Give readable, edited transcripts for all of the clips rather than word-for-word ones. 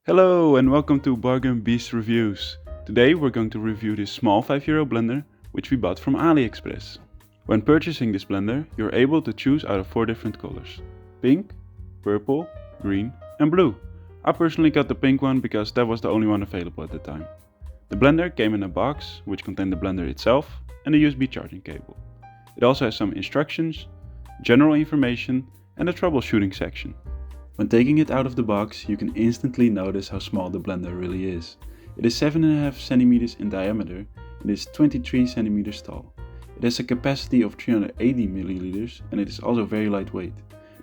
Hello and welcome to Bargain Beast Reviews. Today we're going to review this small €5 blender which we bought from AliExpress. When purchasing this blender, you're able to choose out of 4 different colors: pink, purple, green and blue. I personally got the pink one because that was the only one available at the time. The blender came in a box which contained the blender itself and a USB charging cable. It also has some instructions, general information and a troubleshooting section. When taking it out of the box, you can instantly notice how small the blender really is. It is 7.5 centimeters in diameter and is 23 centimeters tall. It has a capacity of 380 milliliters and it is also very lightweight.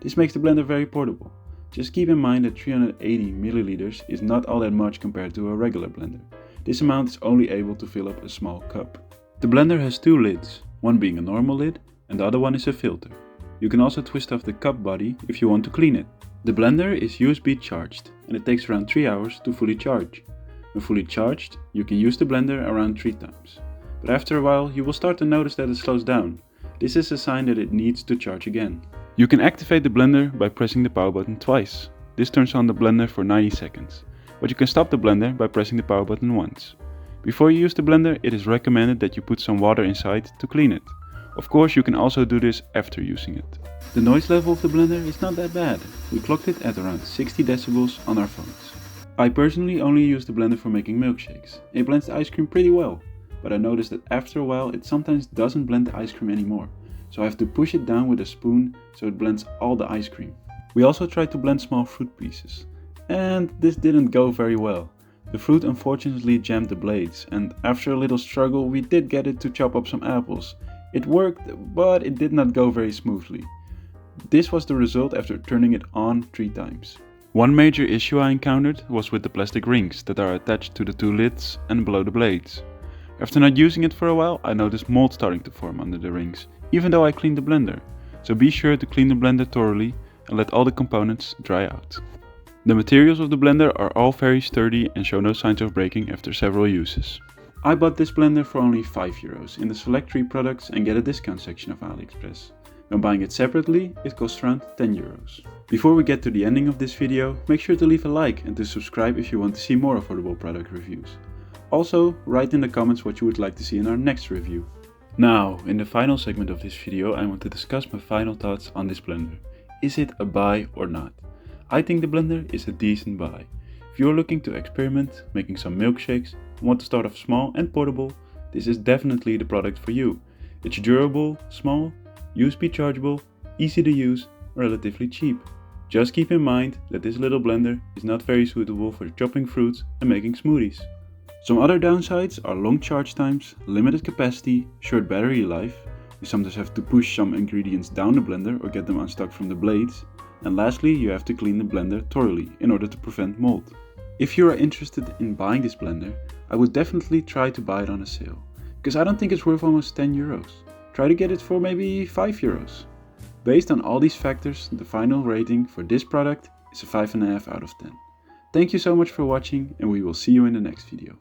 This makes the blender very portable. Just keep in mind that 380 milliliters is not all that much compared to a regular blender. This amount is only able to fill up a small cup. The blender has 2 lids, one being a normal lid and the other one is a filter. You can also twist off the cup body if you want to clean it. The blender is USB charged and it takes around 3 hours to fully charge. When fully charged, you can use the blender around 3 times. But after a while you will start to notice that it slows down. This is a sign that it needs to charge again. You can activate the blender by pressing the power button twice. This turns on the blender for 90 seconds. But you can stop the blender by pressing the power button once. Before you use the blender, it is recommended that you put some water inside to clean it. Of course, you can also do this after using it. The noise level of the blender is not that bad. We clocked it at around 60 decibels on our phones. I personally only use the blender for making milkshakes. It blends the ice cream pretty well, but I noticed that after a while it sometimes doesn't blend the ice cream anymore. So I have to push it down with a spoon so it blends all the ice cream. We also tried to blend small fruit pieces. And this didn't go very well. The fruit unfortunately jammed the blades, and after a little struggle we did get it to chop up some apples. It worked, but it did not go very smoothly. This was the result after turning it on 3 times. One major issue I encountered was with the plastic rings that are attached to the 2 lids and below the blades. After not using it for a while, I noticed mold starting to form under the rings, even though I cleaned the blender. So be sure to clean the blender thoroughly and let all the components dry out. The materials of the blender are all very sturdy and show no signs of breaking after several uses. I bought this blender for only €5 in the select 3 products and get a discount section of AliExpress. When buying it separately, it costs around €10. Before we get to the ending of this video, make sure to leave a like and to subscribe if you want to see more affordable product reviews. Also, write in the comments what you would like to see in our next review. Now, in the final segment of this video, I want to discuss my final thoughts on this blender. Is it a buy or not? I think the blender is a decent buy. If you're looking to experiment, making some milkshakes, and want to start off small and portable, this is definitely the product for you. It's durable, small, USB chargeable, easy to use, relatively cheap. Just keep in mind that this little blender is not very suitable for chopping fruits and making smoothies. Some other downsides are long charge times, limited capacity, short battery life. You sometimes have to push some ingredients down the blender or get them unstuck from the blades. And lastly, you have to clean the blender thoroughly in order to prevent mold. If you are interested in buying this blender, I would definitely try to buy it on a sale, because I don't think it's worth almost €10. Try to get it for maybe €5. Based on all these factors, the final rating for this product is a 5.5 out of 10. Thank you so much for watching and we will see you in the next video.